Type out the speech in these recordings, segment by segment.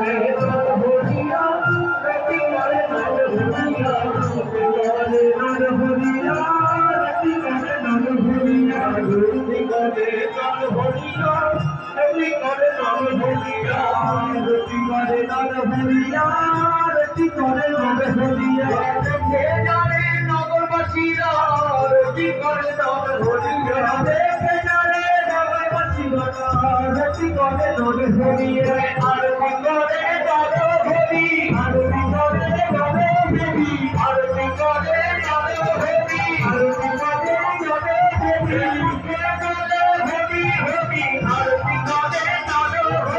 নগরবাসীরা রতি করে নর হরিয়া দেখে জানে নগরবাসীরা রতি করে নর হরিয়া আরতি করে নর হরি আরতি করে নর হরি আরতি করে নর হরি আরতি করে নর হরি হরি হরি আরতি করে নর হরি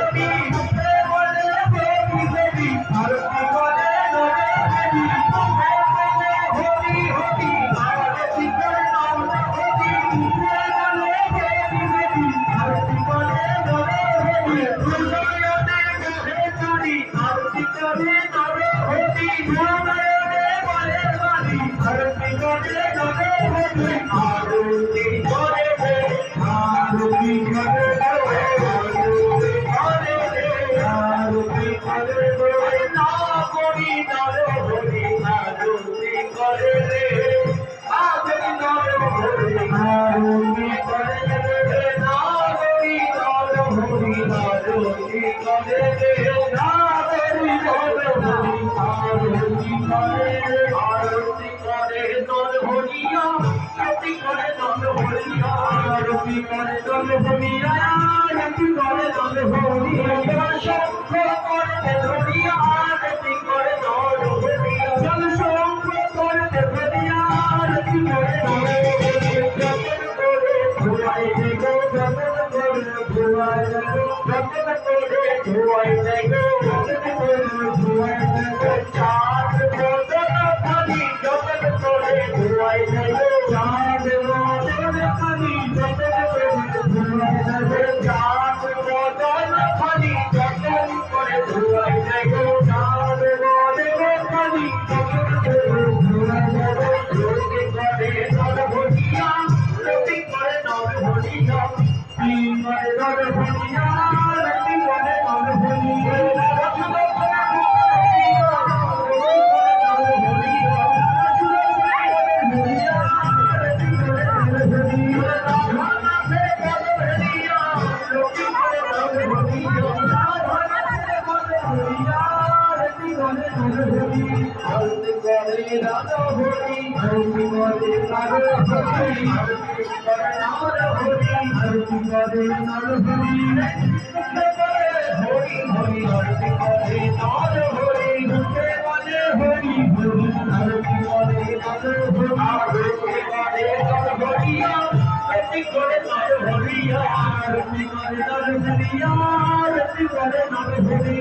বলে হরি হরি আরতি করে নর হরি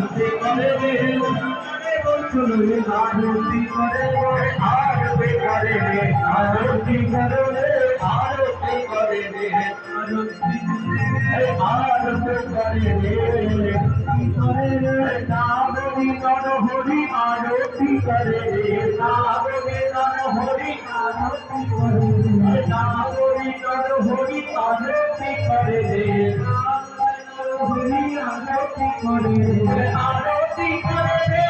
আরতি করে রে চলে আরতি করে আরতি করে রে আরতি করে রে আরতি করে রে আরতি করে রে নাগরি নর হরি আরতি করে রে নাগরি নর হরি আরতি করে রে নাগরি নর হরি আরতি করে রে হরি আরতি করে রে আরতি করে রে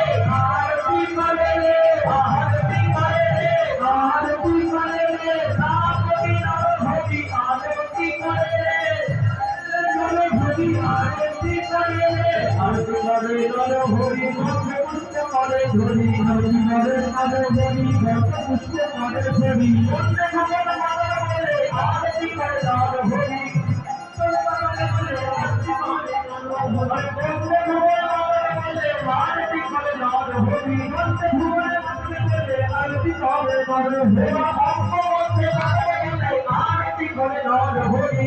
আরতি করে রে আরতি করে রে আরতি করে রে নাগরি নর হরি আরতি করে রে হরি আরতি করে রে আরতি করে নর হরি ভক্ত পুষ্প করে ধরি হরি নর হরি ভক্ত পুষ্প করে ধরি বন্দে ভগবান মাতা বলে আরতি করে নর হরি আরতি করে নর হরি বন্দে ভগবান বলে আরতি করে নর হরি বন্দে ভগবান বলে আরতি করে নর হরি ভক্ত বন্দে মাতা বলে আরতি করে নর হরি